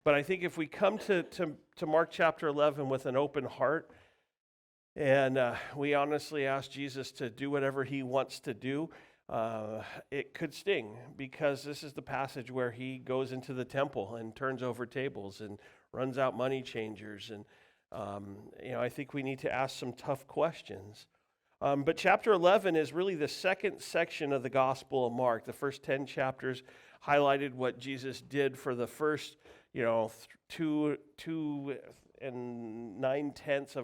But I think if we come to Mark chapter 11 with an open heart, and we honestly ask Jesus to do whatever he wants to do, it could sting, because this is the passage where he goes into the temple and turns over tables and runs out money changers. And, I think we need to ask some tough questions. But chapter 11 is really the second section of the Gospel of Mark. The first 10 chapters highlighted what Jesus did for the first, 2 and 9/10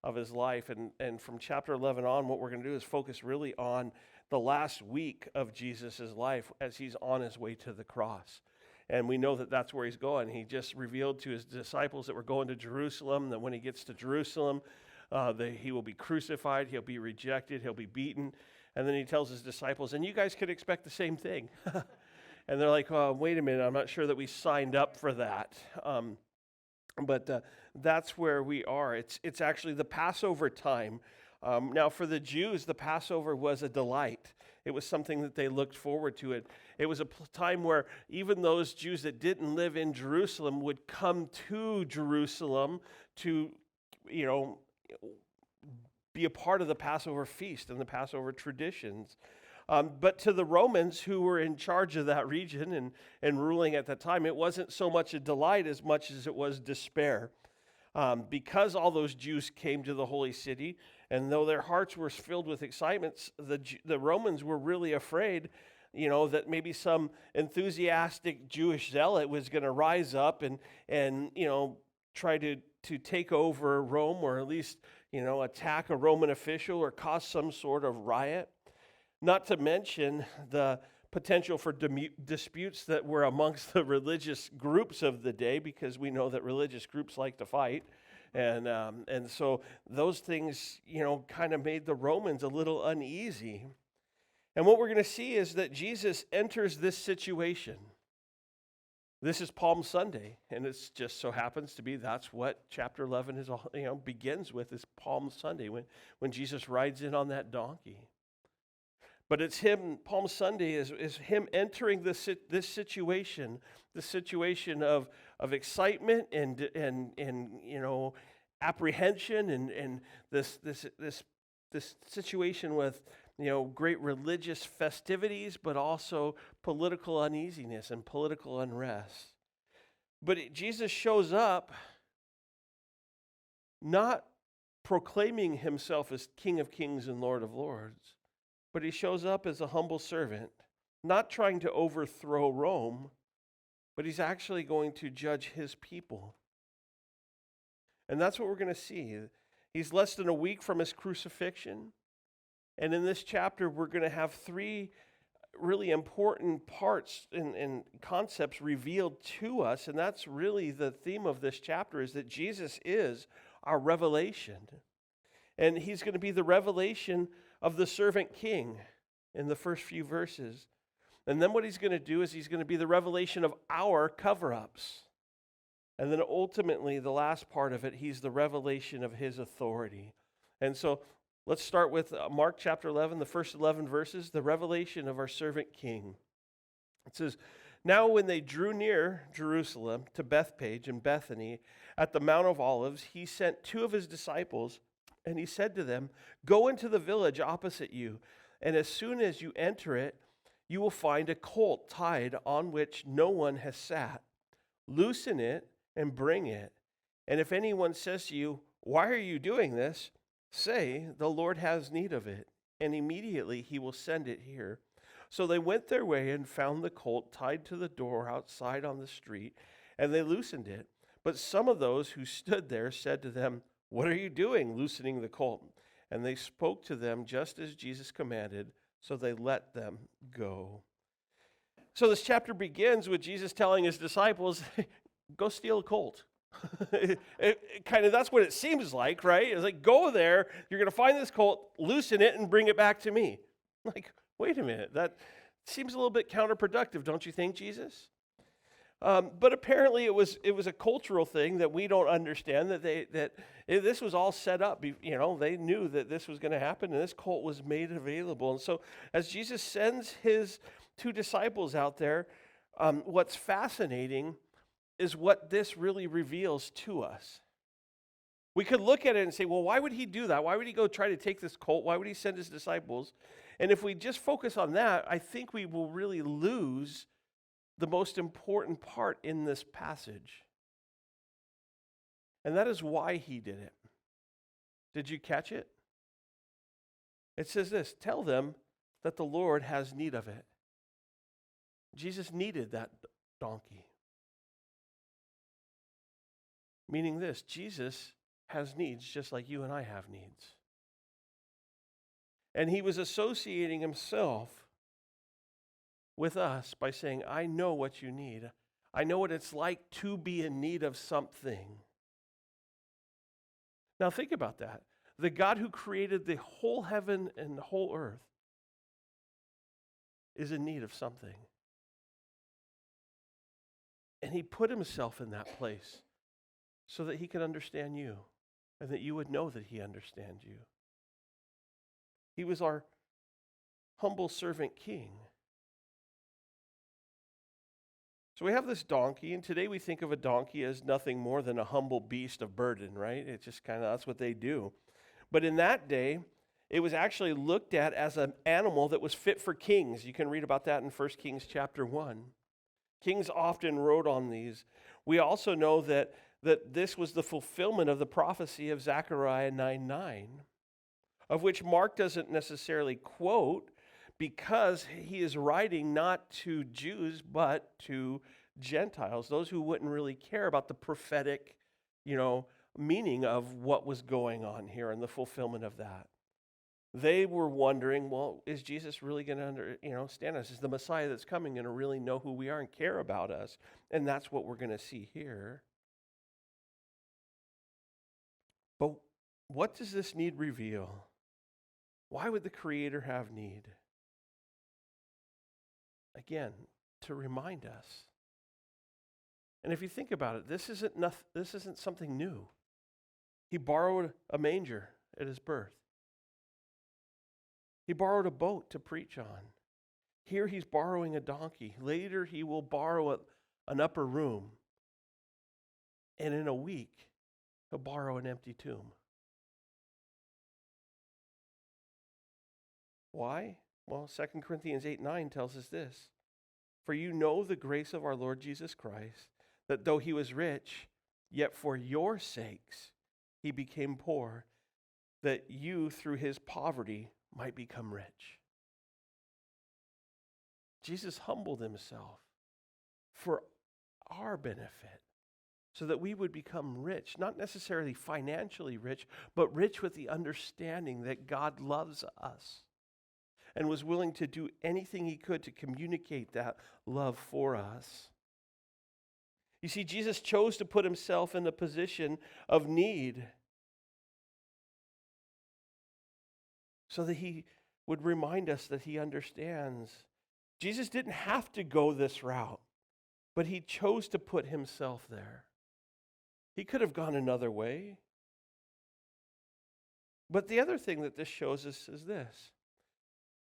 of his life. And from chapter 11 on, what we're going to do is focus really on the last week of Jesus' life as he's on his way to the cross. And we know that that's where he's going. He just revealed to his disciples that we're going to Jerusalem, that when he gets to Jerusalem, he will be crucified, he'll be rejected, he'll be beaten. And then he tells his disciples, and you guys could expect the same thing. And they're like, oh, wait a minute, I'm not sure that we signed up for that. But that's where we are. It's actually the Passover time. Now, for the Jews, the Passover was a delight. It was something that they looked forward to. It was a time where even those Jews that didn't live in Jerusalem would come to Jerusalem to, be a part of the Passover feast and the Passover traditions. But to the Romans who were in charge of that region and ruling at that time, it wasn't so much a delight as much as it was despair. Because all those Jews came to the holy city, and though their hearts were filled with excitement, the Romans were really afraid, that maybe some enthusiastic Jewish zealot was going to rise up and try to take over Rome, or at least, attack a Roman official or cause some sort of riot. Not to mention the potential for disputes that were amongst the religious groups of the day, because we know that religious groups like to fight. And so those things, kind of made the Romans a little uneasy. And what we're going to see is that Jesus enters this situation. This is Palm Sunday, and it just so happens to be that's what chapter 11 is all, begins with, is Palm Sunday, when Jesus rides in on that donkey. But it's him, Palm Sunday is him entering this situation, the situation of excitement and apprehension and this situation with great religious festivities, but also political uneasiness and political unrest. But Jesus shows up not proclaiming himself as King of Kings and Lord of Lords, but he shows up as a humble servant, not trying to overthrow Rome, but he's actually going to judge his people. And that's what we're going to see. He's less than a week from his crucifixion. And in this chapter, we're going to have 3 really important parts and concepts revealed to us. And that's really the theme of this chapter, is that Jesus is our revelation. And he's going to be the revelation of the servant king in the first few verses. And then what he's going to do is he's going to be the revelation of our cover-ups. And then ultimately, the last part of it, he's the revelation of his authority. And so let's start with Mark chapter 11, the first 11 verses, the revelation of our servant king. It says, "Now when they drew near Jerusalem to Bethphage and Bethany at the Mount of Olives, he sent 2 of his disciples, and he said to them, 'Go into the village opposite you, and as soon as you enter it, you will find a colt tied on which no one has sat. Loosen it and bring it. And if anyone says to you, "Why are you doing this?" say, "The Lord has need of it, and immediately he will send it here." So they went their way and found the colt tied to the door outside on the street, and they loosened it. But some of those who stood there said to them, "What are you doing, loosening the colt?" And they spoke to them just as Jesus commanded, so they let them go. So this chapter begins with Jesus telling his disciples, go steal a colt. That's what it seems like, right? It's like, go there, you're going to find this colt, loosen it, and bring it back to me. Like, wait a minute, that seems a little bit counterproductive, don't you think, Jesus? But apparently it was a cultural thing that we don't understand, that this was all set up. They knew that this was going to happen, and this colt was made available. And so as Jesus sends his 2 disciples out there, what's fascinating is what this really reveals to us. We could look at it and say, well, why would he do that? Why would he go try to take this colt? Why would he send his disciples? And if we just focus on that, I think we will really lose the most important part in this passage. And that is why he did it. Did you catch it? It says this, tell them that the Lord has need of it. Jesus needed that donkey. Meaning this, Jesus has needs just like you and I have needs. And he was associating himself with us by saying, I know what you need. I know what it's like to be in need of something. Now think about that. The God who created the whole heaven and the whole earth is in need of something. And he put himself in that place so that he could understand you and that you would know that he understands you. He was our humble servant king. So we have this donkey, and today we think of a donkey as nothing more than a humble beast of burden, right? It's just kind of, that's what they do. But in that day, it was actually looked at as an animal that was fit for kings. You can read about that in 1 Kings chapter 1. Kings often rode on these. We also know that this was the fulfillment of the prophecy of Zechariah 9:9, of which Mark doesn't necessarily quote because he is writing not to Jews but to Gentiles, those who wouldn't really care about the prophetic, meaning of what was going on here and the fulfillment of that. They were wondering, well, is Jesus really going to stand us? Is the Messiah that's coming going to really know who we are and care about us? And that's what we're going to see here. But what does this need reveal? Why would the Creator have need? Again, to remind us. And if you think about it, this isn't something new. He borrowed a manger at his birth. He borrowed a boat to preach on. Here he's borrowing a donkey. Later he will borrow an upper room. And in a week, he'll borrow an empty tomb. Why? Well, 2 Corinthians 8:9 tells us this. For you know the grace of our Lord Jesus Christ, that though he was rich, yet for your sakes he became poor, that you through his poverty might become rich. Jesus humbled himself for our benefit so that we would become rich, not necessarily financially rich, but rich with the understanding that God loves us and was willing to do anything he could to communicate that love for us. You see, Jesus chose to put himself in a position of need so that he would remind us that he understands. Jesus didn't have to go this route, but he chose to put himself there. He could have gone another way. But the other thing that this shows us is this.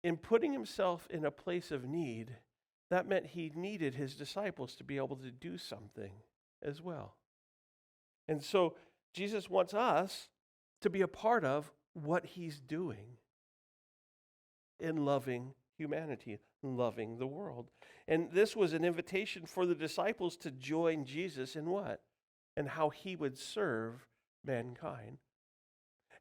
In putting himself in a place of need, that meant he needed his disciples to be able to do something as well. And so Jesus wants us to be a part of what he's doing in loving humanity, loving the world. And this was an invitation for the disciples to join Jesus in what? And how he would serve mankind.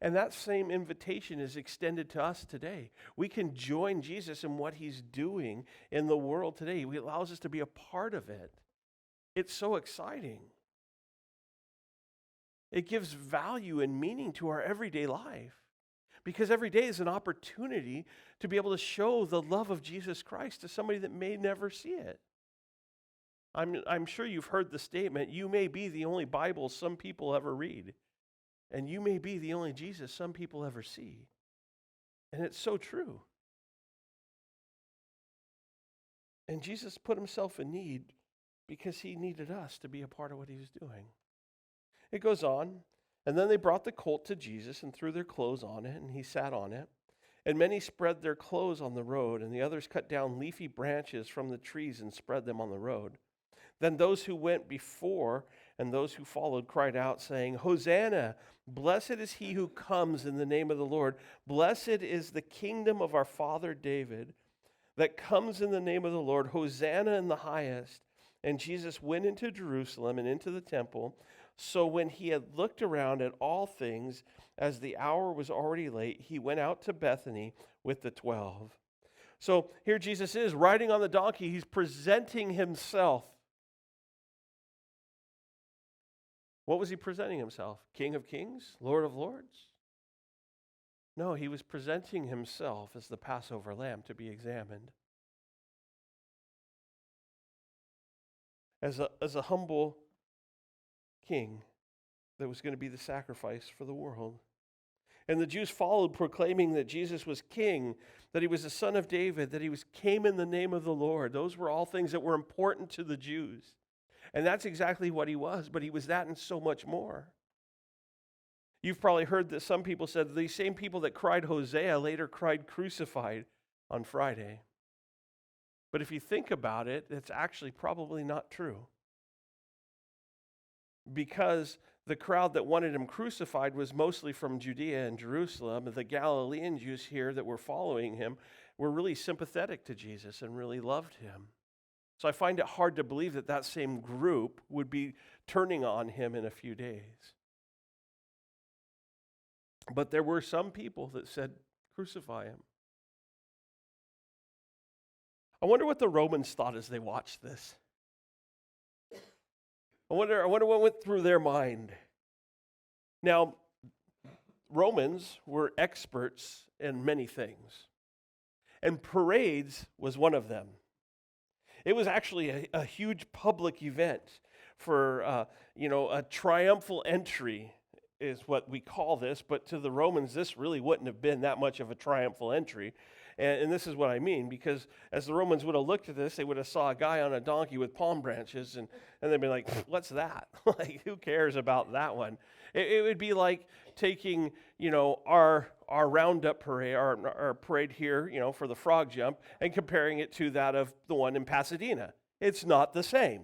And that same invitation is extended to us today. We can join Jesus in what he's doing in the world today. He allows us to be a part of it. It's so exciting. It gives value and meaning to our everyday life. Because every day is an opportunity to be able to show the love of Jesus Christ to somebody that may never see it. I'm sure you've heard the statement, you may be the only Bible some people ever read. And you may be the only Jesus some people ever see. And it's so true. And Jesus put himself in need because he needed us to be a part of what he was doing. It goes on. And then they brought the colt to Jesus and threw their clothes on it, and he sat on it. And many spread their clothes on the road, and the others cut down leafy branches from the trees and spread them on the road. Then those who went before and those who followed cried out, saying, Hosanna! Blessed is he who comes in the name of the Lord. Blessed is the kingdom of our father David that comes in the name of the Lord. Hosanna in the highest. And Jesus went into Jerusalem and into the temple. So when he had looked around at all things, as the hour was already late, he went out to Bethany with the 12. So here Jesus is riding on the donkey. He's presenting himself. What was he presenting himself? King of kings? Lord of lords? No, he was presenting himself as the Passover lamb to be examined. As a humble king that was going to be the sacrifice for the world. And the Jews followed, proclaiming that Jesus was king, that he was the son of David, that he came in the name of the Lord. Those were all things that were important to the Jews. And that's exactly what he was, but he was that and so much more. You've probably heard that some people said these same people that cried Hosea later cried crucified on Friday. But if you think about it, it's actually probably not true. Because the crowd that wanted him crucified was mostly from Judea and Jerusalem, and the Galilean Jews here that were following him were really sympathetic to Jesus and really loved him. So I find it hard to believe that that same group would be turning on him in a few days. But there were some people that said, crucify him. I wonder what the Romans thought as they watched this. I wonder what went through their mind. Now, Romans were experts in many things, and parades was one of them. It was actually a huge public event for, a triumphal entry is what we call this, but to the Romans, this really wouldn't have been that much of a triumphal entry. And this is what I mean, because as the Romans would have looked at this, they would have saw a guy on a donkey with palm branches, and they'd be like, what's that? Like, who cares about that one? It would be like taking, our roundup parade, our parade here, for the frog jump, and comparing it to that of the one in Pasadena. It's not the same.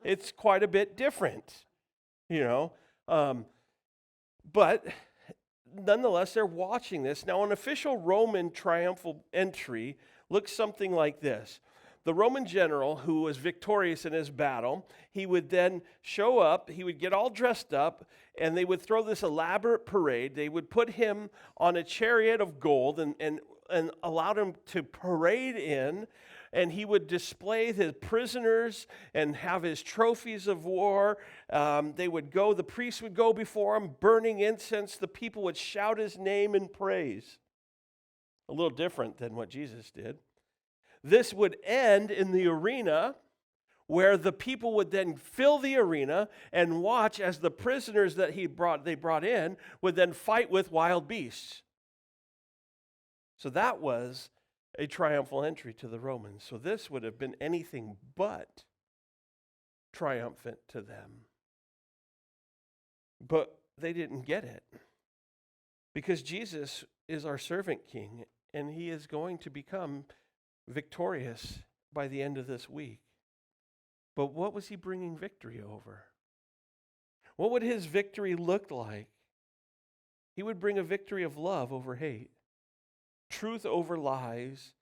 It's quite a bit different, But nonetheless, they're watching this. Now, an official Roman triumphal entry looks something like this. The Roman general who was victorious in his battle, he would then show up, he would get all dressed up, and they would throw this elaborate parade. They would put him on a chariot of gold and allow him to parade in, and he would display his prisoners and have his trophies of war. The priests would go before him, burning incense. The people would shout his name in praise. A little different than what Jesus did. This would end in the arena, where the people would then fill the arena and watch as the prisoners that they brought in would then fight with wild beasts. So that was a triumphal entry to the Romans. So this would have been anything but triumphant to them. But they didn't get it, because Jesus is our servant king, and he is going to become victorious by the end of this week. But what was he bringing victory over? What would his victory look like? He would bring a victory of love over hate, truth over lies,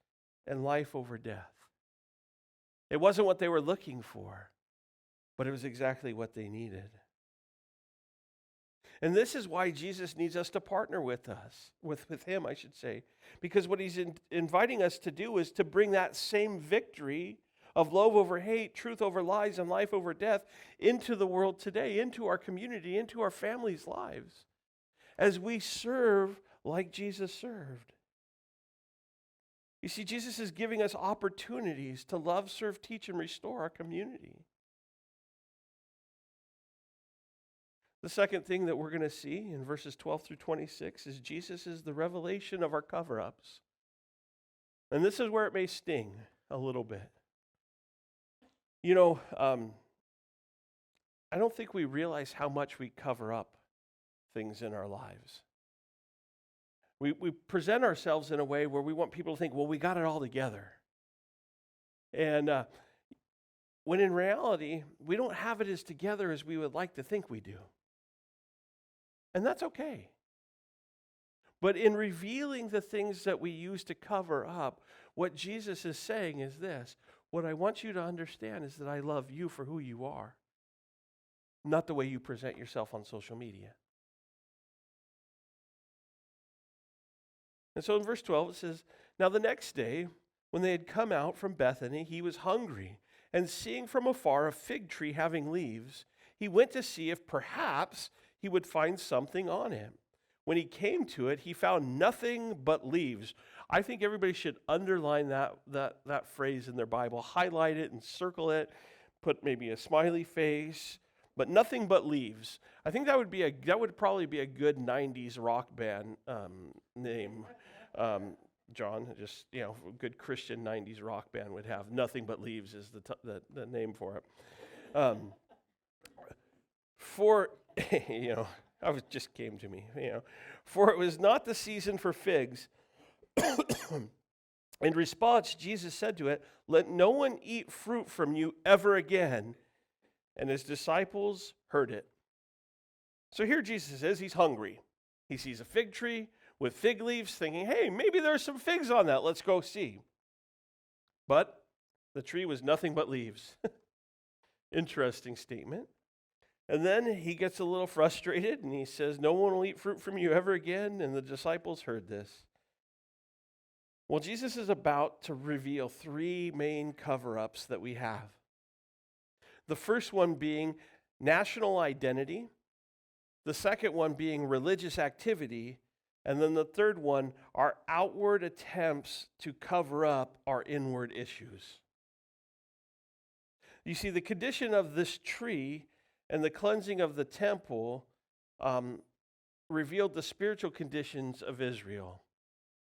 and life over death. It wasn't what they were looking for, but it was exactly what they needed. And this is why Jesus needs us to partner with him, I should say. Because what he's inviting us to do is to bring that same victory of love over hate, truth over lies, and life over death into the world today, into our community, into our families' lives, as we serve like Jesus served. You see, Jesus is giving us opportunities to love, serve, teach, and restore our community. The second thing that we're going to see in verses 12 through 26 is Jesus is the revelation of our cover-ups. And this is where it may sting a little bit. I don't think we realize how much we cover up things in our lives. We present ourselves in a way where we want people to think, well, we got it all together. And when in reality, we don't have it as together as we would like to think we do. And that's okay. But in revealing the things that we use to cover up, what Jesus is saying is this: what I want you to understand is that I love you for who you are, not the way you present yourself on social media. And so in verse 12 it says, "Now the next day, when they had come out from Bethany, he was hungry. And seeing from afar a fig tree having leaves, he went to see if perhaps he would find something on it. When he came to it, he found nothing but leaves." I think everybody should underline that phrase in their Bible, highlight it and circle it, put maybe a smiley face, but nothing but leaves. I think that would probably be a good 90s rock band name. John, just, a good Christian 90s rock band would have "Nothing But Leaves" is the name for it. For, it just came to me, "For it was not the season for figs." In response, Jesus said to it, "Let no one eat fruit from you ever again." And his disciples heard it. So here Jesus is, he's hungry. He sees a fig tree with fig leaves, thinking, hey, maybe there's some figs on that. Let's go see. But the tree was nothing but leaves. Interesting statement. And then he gets a little frustrated and he says, "No one will eat fruit from you ever again." And the disciples heard this. Well, Jesus is about to reveal three main cover-ups that we have. The first one being national identity, the second one being religious activity, and then the third one are outward attempts to cover up our inward issues. You see, the condition of this tree and the cleansing of the temple revealed the spiritual conditions of Israel.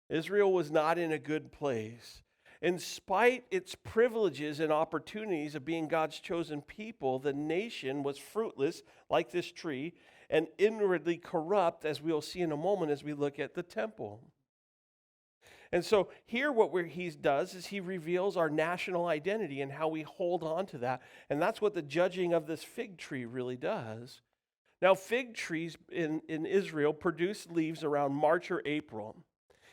Israel was not in a good place. In spite its privileges and opportunities of being God's chosen people, the nation was fruitless like this tree and inwardly corrupt, as we'll see in a moment as we look at the temple. And so here what he does is he reveals our national identity and how we hold on to that. And that's what the judging of this fig tree really does. Now, fig trees in Israel produce leaves around March or April.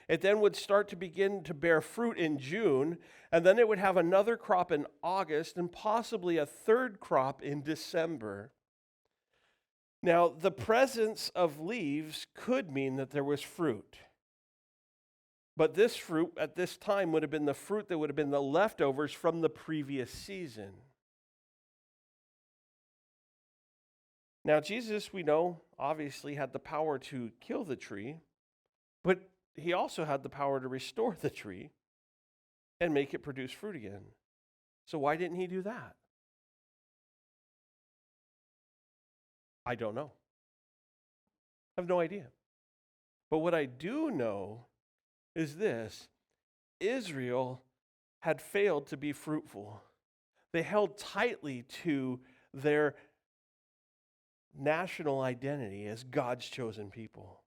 It then would start to begin to bear fruit in June, and then it would have another crop in August and possibly a third crop in December. Now, the presence of leaves could mean that there was fruit. But this fruit at this time would have been the fruit that would have been the leftovers from the previous season. Now, Jesus, we know, obviously had the power to kill the tree, but he also had the power to restore the tree and make it produce fruit again. So why didn't he do that? I don't know. I have no idea. But what I do know is this: Israel had failed to be fruitful. They held tightly to their national identity as God's chosen people.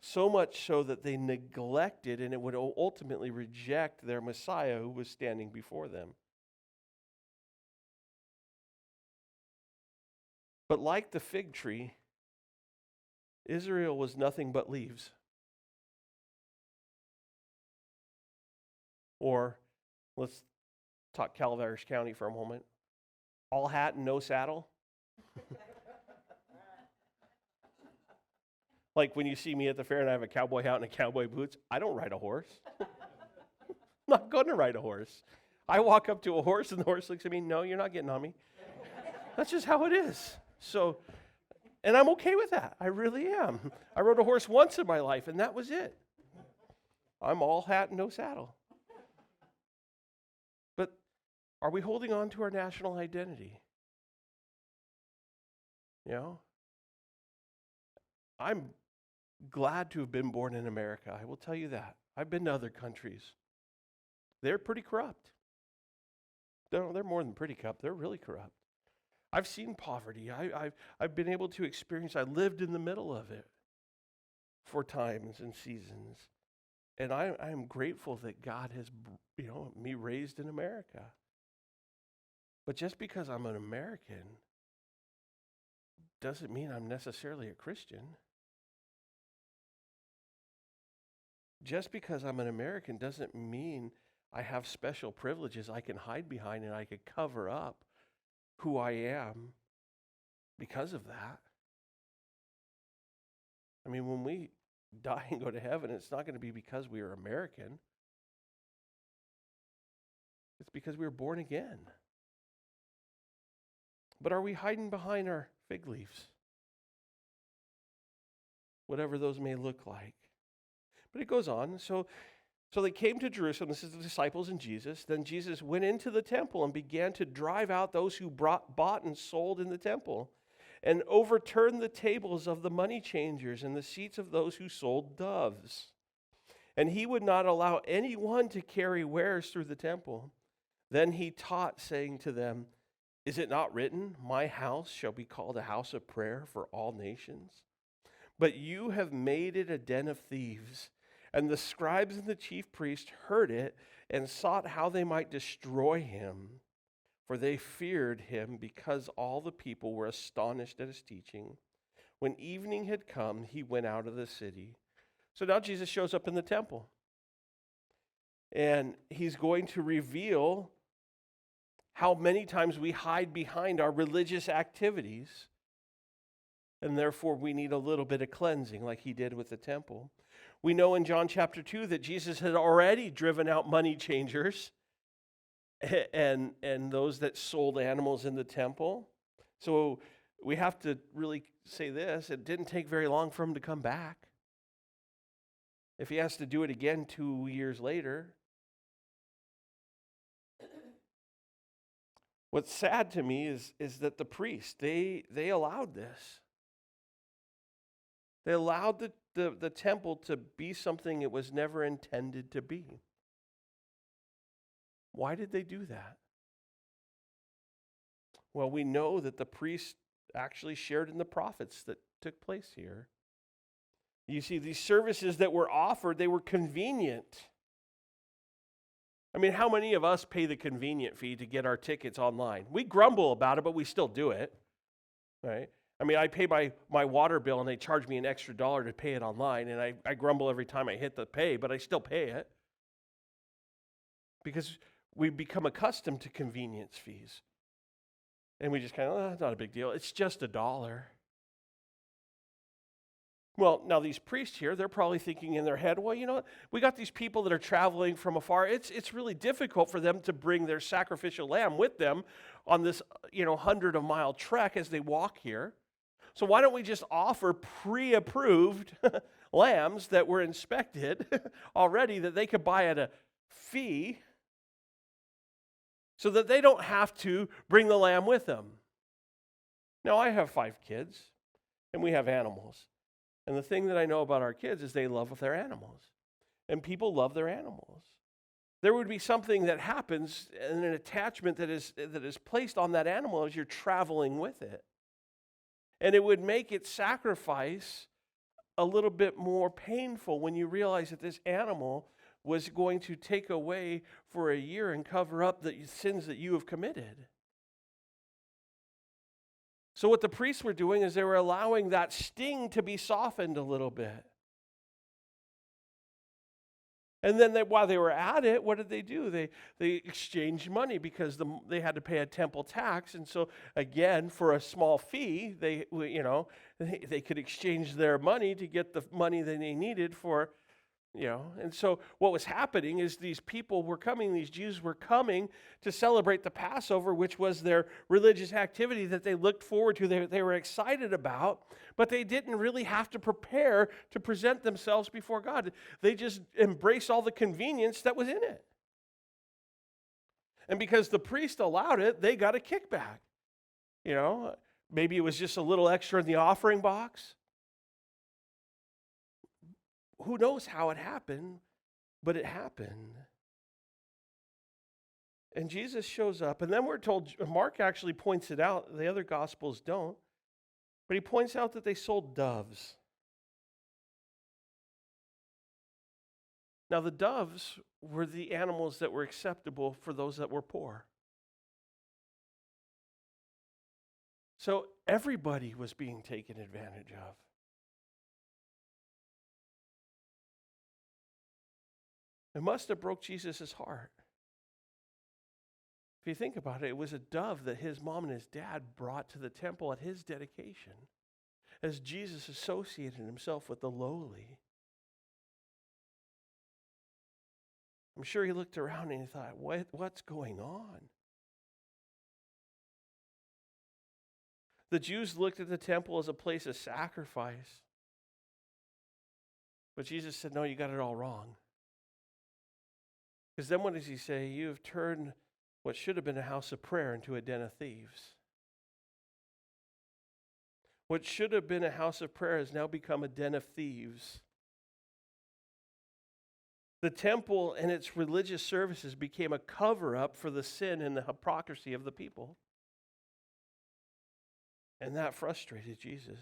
So much so that they neglected and it would ultimately reject their Messiah who was standing before them. But like the fig tree, Israel was nothing but leaves. Or, let's talk Calaveras County for a moment. All hat and no saddle. Like when you see me at the fair and I have a cowboy hat and a cowboy boots, I don't ride a horse. I'm not going to ride a horse. I walk up to a horse and the horse looks at me, "No, you're not getting on me." That's just how it is. So, and I'm okay with that. I really am. I rode a horse once in my life and that was it. I'm all hat and no saddle. But are we holding on to our national identity? I'm glad to have been born in America. I will tell you that. I've been to other countries. They're pretty corrupt. They're more than pretty corrupt. They're really corrupt. I've seen poverty. I've been able to experience. I lived in the middle of it for times and seasons. And I am grateful that God has, me raised in America. But just because I'm an American doesn't mean I'm necessarily a Christian. Just because I'm an American doesn't mean I have special privileges I can hide behind and I could cover up who I am because of that. I mean, when we die and go to heaven, it's not going to be because we are American. It's because we were born again. But are we hiding behind our fig leaves? Whatever those may look like. But it goes on. So they came to Jerusalem. This is the disciples and Jesus. Then Jesus went into the temple and began to drive out those who bought and sold in the temple, and overturned the tables of the money changers and the seats of those who sold doves. And he would not allow anyone to carry wares through the temple. Then he taught, saying to them, "Is it not written, 'My house shall be called a house of prayer for all nations'? But you have made it a den of thieves." And the scribes and the chief priests heard it and sought how they might destroy him, for they feared him, because all the people were astonished at his teaching. When evening had come, he went out of the city. So now Jesus shows up in the temple. And he's going to reveal how many times we hide behind our religious activities, and therefore we need a little bit of cleansing like he did with the temple. We know in John chapter 2 that Jesus had already driven out money changers and those that sold animals in the temple. So we have to really say this: it didn't take very long for him to come back. If he has to do it again 2 years later. What's sad to me is that the priests, they allowed this. They allowed the temple to be something it was never intended to be. Why did they do that? Well, we know that the priests actually shared in the prophets that took place here. You see, these services that were offered, they were convenient. I mean, how many of us pay the convenient fee to get our tickets online? We grumble about it, but we still do it, right? I mean, I pay my water bill and they charge me an extra $1 to pay it online, and I grumble every time I hit the pay, but I still pay it because we become accustomed to convenience fees. And we just kind of, it's not a big deal. It's just $1. Well, now these priests here, they're probably thinking in their head, well, you know what? We got these people that are traveling from afar. It's really difficult for them to bring their sacrificial lamb with them on this, 100-mile trek as they walk here. So why don't we just offer pre-approved lambs that were inspected already that they could buy at a fee so that they don't have to bring the lamb with them? Now, I have 5 kids, and we have animals. And the thing that I know about our kids is they love their animals. And people love their animals. There would be something that happens and an attachment that is placed on that animal as you're traveling with it. And it would make its sacrifice a little bit more painful when you realize that this animal was going to take away for a year and cover up the sins that you have committed. So what the priests were doing is they were allowing that sting to be softened a little bit. And then while they were at it, what did they do? They exchanged money because they had to pay a temple tax. And so, again, for a small fee, they could exchange their money to get the money that they needed for, And so what was happening is these Jews were coming to celebrate the Passover, which was their religious activity that they looked forward to, they were excited about, but they didn't really have to prepare to present themselves before God. They just embraced all the convenience that was in it. And because the priest allowed it, they got a kickback. Maybe it was just a little extra in the offering box. Who knows how it happened, but it happened. And Jesus shows up, and then we're told, Mark actually points it out, the other Gospels don't, but he points out that they sold doves. Now, the doves were the animals that were acceptable for those that were poor. So everybody was being taken advantage of. It must have broke Jesus' heart. If you think about it, it was a dove that his mom and his dad brought to the temple at his dedication, as Jesus associated himself with the lowly. I'm sure he looked around and he thought, what's going on? The Jews looked at the temple as a place of sacrifice. But Jesus said, no, you got it all wrong. Because then what does he say? You have turned what should have been a house of prayer into a den of thieves. What should have been a house of prayer has now become a den of thieves. The temple and its religious services became a cover-up for the sin and the hypocrisy of the people. And that frustrated Jesus.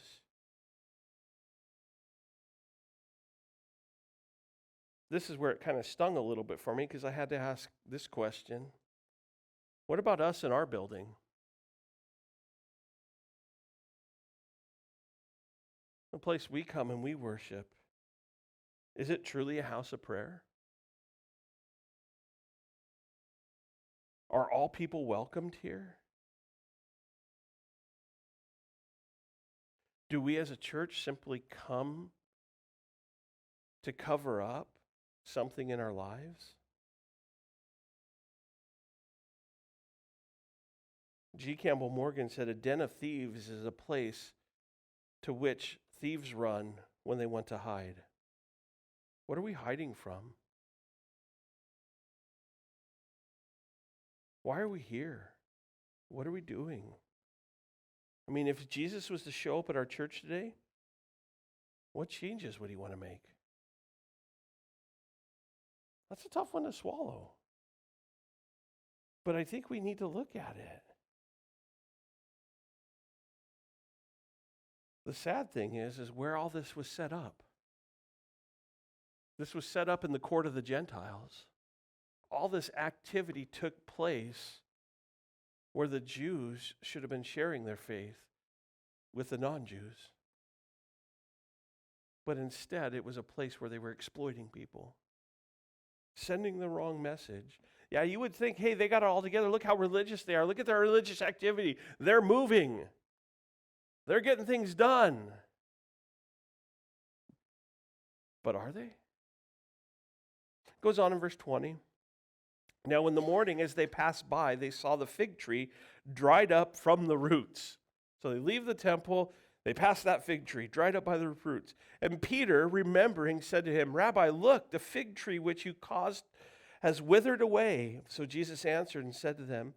This is where it kind of stung a little bit for me, because I had to ask this question. What about us in our building? The place we come and we worship, is it truly a house of prayer? Are all people welcomed here? Do we as a church simply come to cover up something in our lives? G. Campbell Morgan said, a den of thieves is a place to which thieves run when they want to hide. What are we hiding from? Why are we here? What are we doing? I mean, if Jesus was to show up at our church today, what changes would he want to make? That's a tough one to swallow. But I think we need to look at it. The sad thing is where all this was set up. This was set up in the court of the Gentiles. All this activity took place where the Jews should have been sharing their faith with the non-Jews. But instead, it was a place where they were exploiting people, sending the wrong message. Yeah, you would think, hey, they got it all together. Look how religious they are. Look at their religious activity. They're moving. They're getting things done. But are they? Goes on in verse 20. Now in the morning, as they passed by, they saw the fig tree dried up from the roots. So they leave the temple, they pass that fig tree, dried up by the roots. And Peter, remembering, said to him, Rabbi, look, the fig tree which you caused has withered away. So Jesus answered and said to them,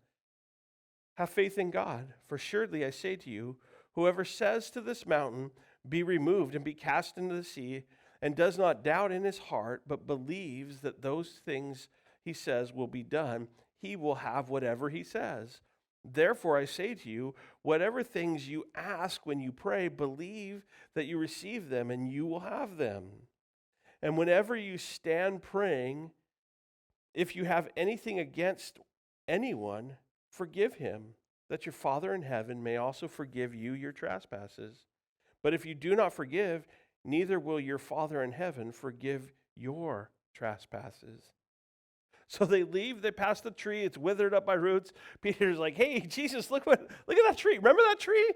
have faith in God, for surely I say to you, whoever says to this mountain, be removed and be cast into the sea, and does not doubt in his heart, but believes that those things he says will be done, he will have whatever he says. Therefore I say to you, whatever things you ask when you pray, believe that you receive them, and you will have them. And whenever you stand praying, if you have anything against anyone, forgive him, that your Father in heaven may also forgive you your trespasses. But if you do not forgive, neither will your Father in heaven forgive your trespasses. So they leave, they pass the tree, it's withered up by roots. Peter's like, hey, Jesus, look at that tree. Remember that tree?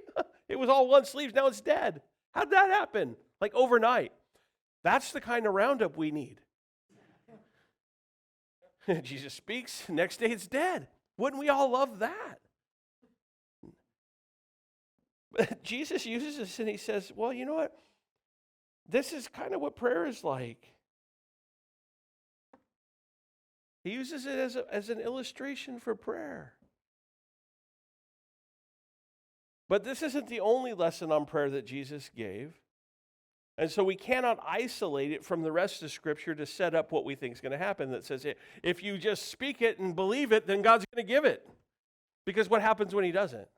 It was all one sleeve, now it's dead. How'd that happen? Like overnight. That's the kind of roundup we need. Jesus speaks, next day it's dead. Wouldn't we all love that? But Jesus uses this and he says, well, you know what? This is kind of what prayer is like. He uses it as an illustration for prayer. But this isn't the only lesson on prayer that Jesus gave. And so we cannot isolate it from the rest of Scripture to set up what we think is going to happen. That says, if you just speak it and believe it, then God's going to give it. Because what happens when he doesn't?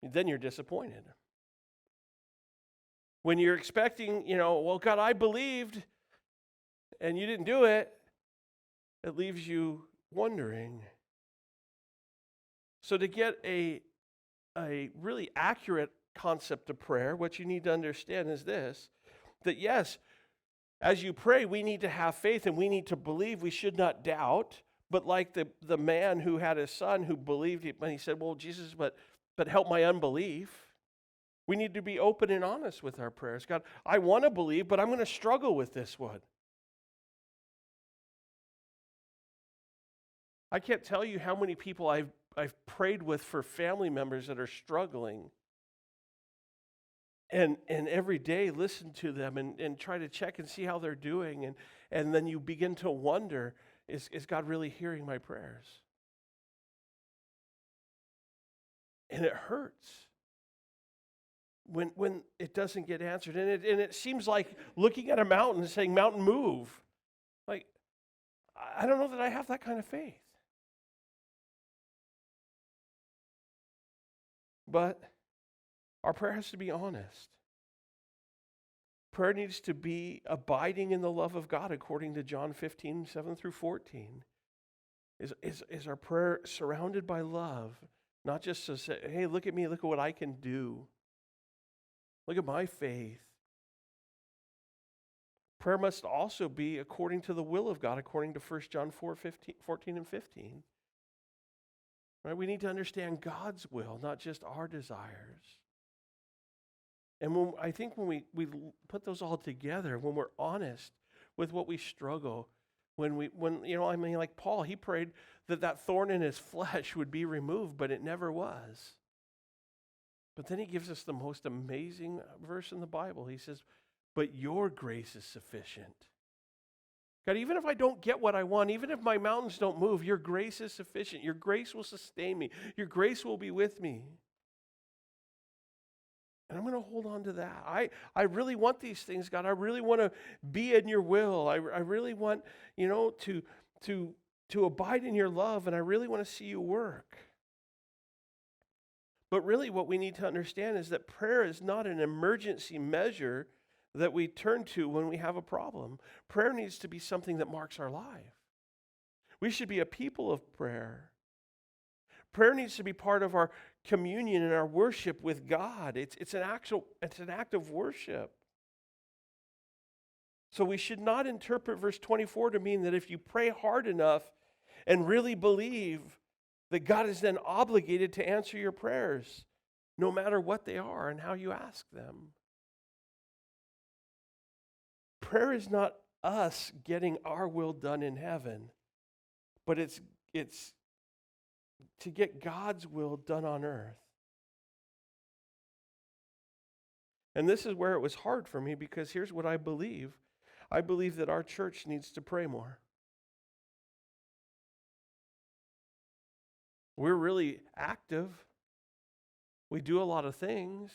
Then you're disappointed. When you're expecting, well, God, I believed, and you didn't do it, it leaves you wondering. So to get a really accurate concept of prayer, what you need to understand is this, that yes, as you pray, we need to have faith and we need to believe. We should not doubt. But like the man who had his son who believed, and he said, well, Jesus, but help my unbelief. We need to be open and honest with our prayers. God, I want to believe, but I'm going to struggle with this one. I can't tell you how many people I've prayed with for family members that are struggling. And every day listen to them and try to check and see how they're doing. And then you begin to wonder, is God really hearing my prayers? And it hurts when it doesn't get answered. And it seems like looking at a mountain and saying, mountain, move. Like, I don't know that I have that kind of faith. But our prayer has to be honest. Prayer needs to be abiding in the love of God according to John 15, 7 through 14. Is our prayer surrounded by love? Not just to say, hey, look at me, look at what I can do. Look at my faith. Prayer must also be according to the will of God, according to 1 John 14 and 15. Right? We need to understand God's will, not just our desires. And I think when we put those all together, when we're honest with what we struggle, like Paul, he prayed that thorn in his flesh would be removed, but it never was. But then he gives us the most amazing verse in the Bible. He says, but your grace is sufficient. God, even if I don't get what I want, even if my mountains don't move, your grace is sufficient. Your grace will sustain me. Your grace will be with me. And I'm going to hold on to that. I really want these things, God. I really want to be in your will. I really want, to abide in your love, and I really want to see you work. But really what we need to understand is that prayer is not an emergency measure that we turn to when we have a problem. Prayer needs to be something that marks our life. We should be a people of prayer. Prayer needs to be part of our communion and our worship with God. It's an act of worship. So we should not interpret verse 24 to mean that if you pray hard enough and really believe that God is then obligated to answer your prayers, no matter what they are and how you ask them. Prayer is not us getting our will done in heaven, but it's to get God's will done on earth. And this is where it was hard for me, because here's what I believe. I believe that our church needs to pray more. We're really active. We do a lot of things.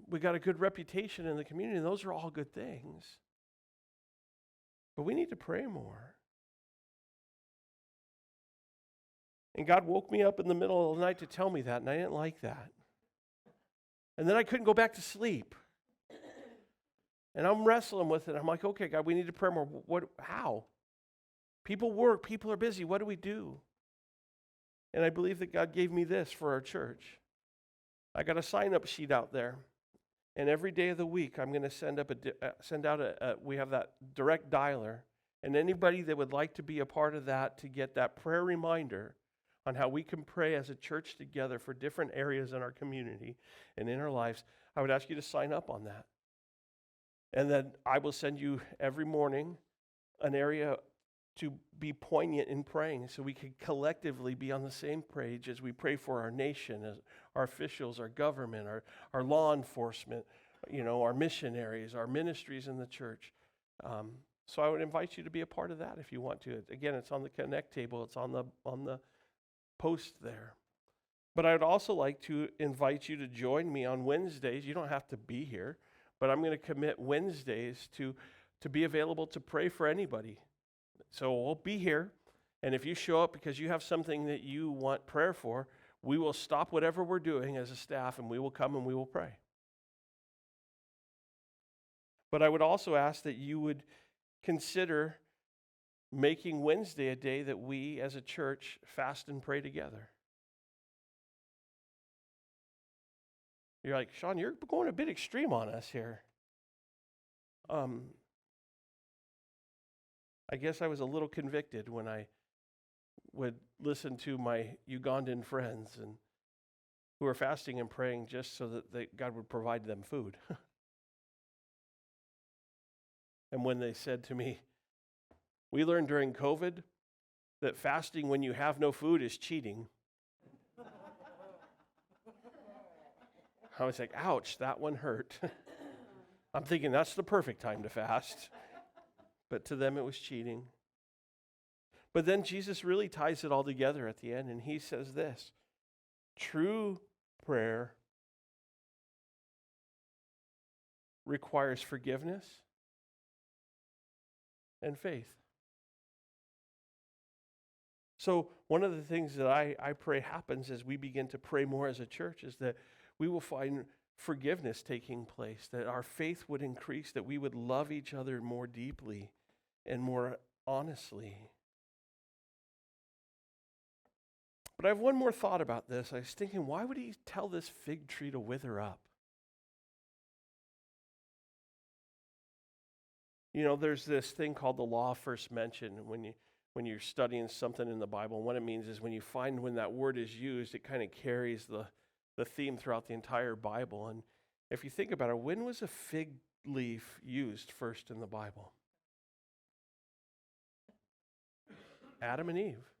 We got a good reputation in the community, and those are all good things. But we need to pray more. And God woke me up in the middle of the night to tell me that, and I didn't like that. And then I couldn't go back to sleep. And I'm wrestling with it. I'm like, okay, God, we need to pray more. How? People work, people are busy. What do we do? And I believe that God gave me this for our church. I got a sign-up sheet out there. And every day of the week, I'm going to send out we have that direct dialer. And anybody that would like to be a part of that, to get that prayer reminder on how we can pray as a church together for different areas in our community and in our lives, I would ask you to sign up on that. And then I will send you every morning an area to be poignant in praying, so we can collectively be on the same page as we pray for our nation, as our officials, our government, our law enforcement, our missionaries, our ministries in the church. So I would invite you to be a part of that if you want to. Again, it's on the Connect table. It's on the post there. But I would also like to invite you to join me on Wednesdays. You don't have to be here, but I'm going to commit Wednesdays to be available to pray for anybody. So we'll be here, and if you show up because you have something that you want prayer for, we will stop whatever we're doing as a staff, and we will come and we will pray. But I would also ask that you would consider making Wednesday a day that we as a church fast and pray together. You're like, Shawn, you're going a bit extreme on us here. I guess I was a little convicted when I would listen to my Ugandan friends and who are fasting and praying just so that God would provide them food. And when they said to me, we learned during COVID that fasting when you have no food is cheating. I was like, ouch, that one hurt. I'm thinking that's the perfect time to fast. But to them it was cheating. But then Jesus really ties it all together at the end, and he says this: true prayer requires forgiveness and faith. So one of the things that I pray happens as we begin to pray more as a church is that we will find forgiveness taking place, that our faith would increase, that we would love each other more deeply and more honestly. But I have one more thought about this. I was thinking, why would he tell this fig tree to wither up? You know, there's this thing called the law of first mention when you're studying something in the Bible. And what it means is when you find when that word is used, it kind of carries the theme throughout the entire Bible. And if you think about it, when was a fig leaf used first in the Bible? Adam and Eve.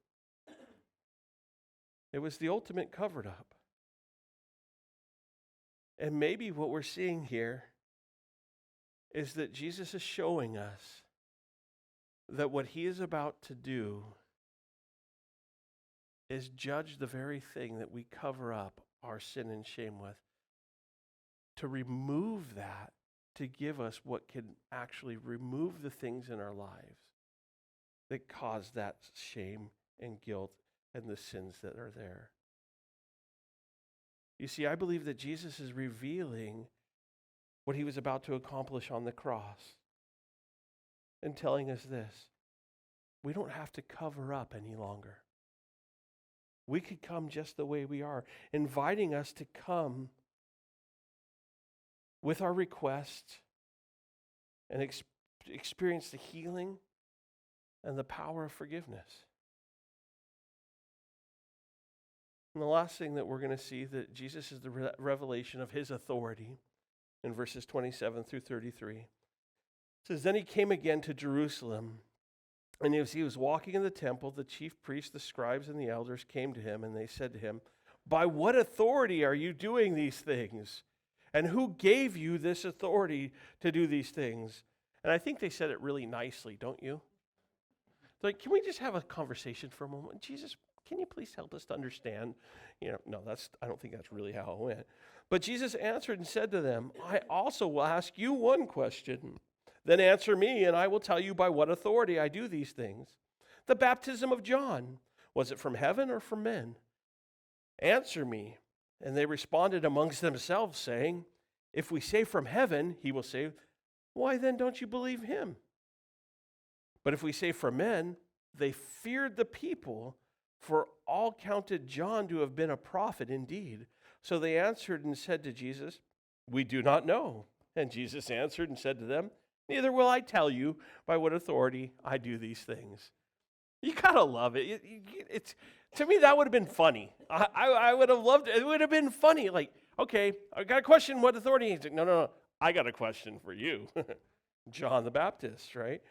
It was the ultimate covered up. And maybe what we're seeing here is that Jesus is showing us that what he is about to do is judge the very thing that we cover up our sin and shame with, to remove that, to give us what can actually remove the things in our lives that cause that shame and guilt and the sins that are there. You see, I believe that Jesus is revealing what he was about to accomplish on the cross and telling us this: we don't have to cover up any longer. We could come just the way we are, inviting us to come with our requests and experience the healing and the power of forgiveness. And the last thing that we're going to see, that Jesus is the revelation of his authority in verses 27 through 33. It says, then he came again to Jerusalem, and as he was walking in the temple, the chief priests, the scribes, and the elders came to him, and they said to him, by what authority are you doing these things? And who gave you this authority to do these things? And I think they said it really nicely, don't you? Like, can we just have a conversation for a moment? Jesus, can you please help us to understand? No, I don't think that's really how it went. But Jesus answered and said to them, I also will ask you one question. Then answer me, and I will tell you by what authority I do these things. The baptism of John, was it from heaven or from men? Answer me. And they responded amongst themselves, saying, if we say from heaven, he will say, why then don't you believe him? But if we say from men, they feared the people, for all counted John to have been a prophet indeed. So they answered and said to Jesus, we do not know. And Jesus answered and said to them, neither will I tell you by what authority I do these things. You gotta love it. It's to me, that would have been funny. I would have loved it. It would have been funny. Like, okay, I got a question. What authority? He's like, no. I got a question for you. John the Baptist, right?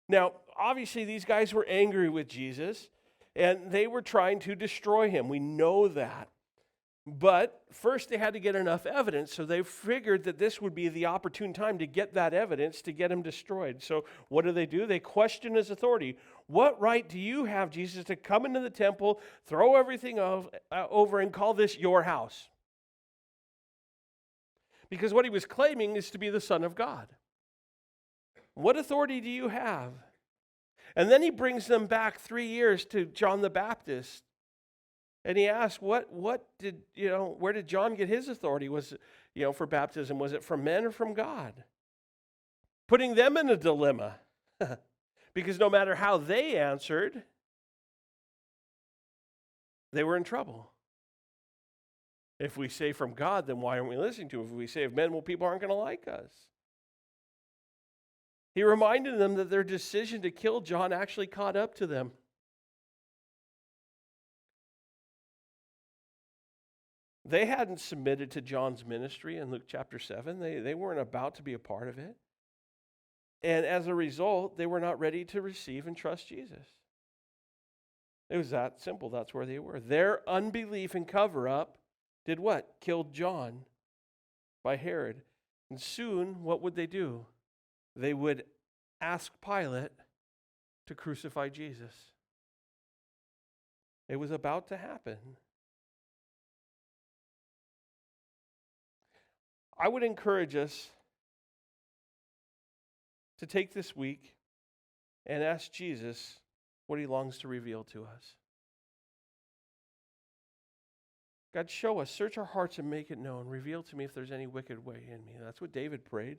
Now, obviously, these guys were angry with Jesus, and they were trying to destroy him. We know that. But first they had to get enough evidence, so they figured that this would be the opportune time to get that evidence to get him destroyed. So what do? They question his authority. What right do you have, Jesus, to come into the temple, throw everything over, and call this your house? Because what he was claiming is to be the Son of God. What authority do you have? And then he brings them back 3 years to John the Baptist. And he asked, where did John get his authority? Was it, for baptism, was it from men or from God? Putting them in a dilemma. Because no matter how they answered, they were in trouble. If we say from God, then why aren't we listening to him? If we say of men, well, people aren't going to like us. He reminded them that their decision to kill John actually caught up to them. They hadn't submitted to John's ministry in Luke chapter 7. They weren't about to be a part of it. And as a result, they were not ready to receive and trust Jesus. It was that simple. That's where they were. Their unbelief and cover-up did what? Killed John by Herod. And soon, what would they do? They would ask Pilate to crucify Jesus. It was about to happen. I would encourage us to take this week and ask Jesus what he longs to reveal to us. God, show us, search our hearts and make it known. Reveal to me if there's any wicked way in me. That's what David prayed.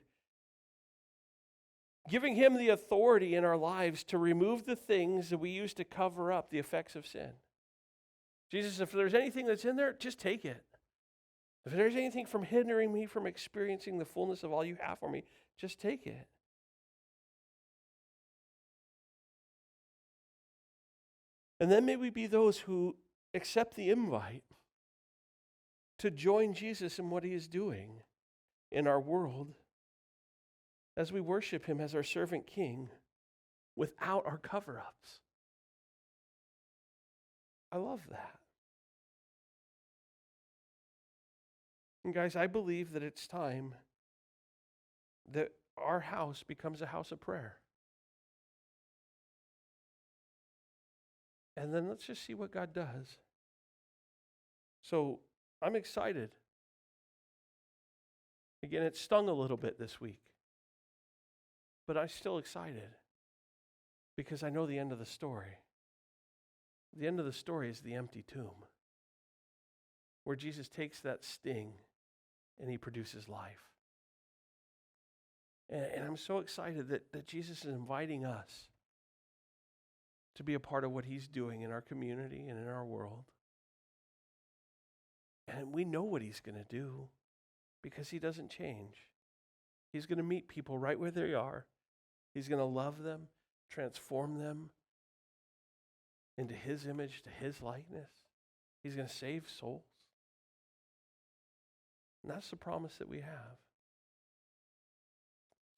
Giving him the authority in our lives to remove the things that we use to cover up the effects of sin. Jesus, if there's anything that's in there, just take it. If there's anything from hindering me from experiencing the fullness of all you have for me, just take it. And then may we be those who accept the invite to join Jesus in what he is doing in our world as we worship him as our servant king without our cover-ups. I love that. And guys, I believe that it's time that our house becomes a house of prayer. And then let's just see what God does. So I'm excited. Again, it stung a little bit this week. But I'm still excited because I know the end of the story. The end of the story is the empty tomb, where Jesus takes that sting and he produces life. And I'm so excited that Jesus is inviting us to be a part of what he's doing in our community and in our world. And we know what he's going to do because he doesn't change. He's going to meet people right where they are. He's going to love them, transform them into his image, to his likeness. He's going to save souls. And that's the promise that we have.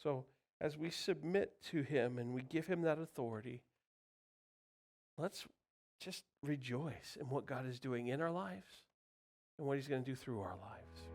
So as we submit to him and we give him that authority, let's just rejoice in what God is doing in our lives and what he's going to do through our lives.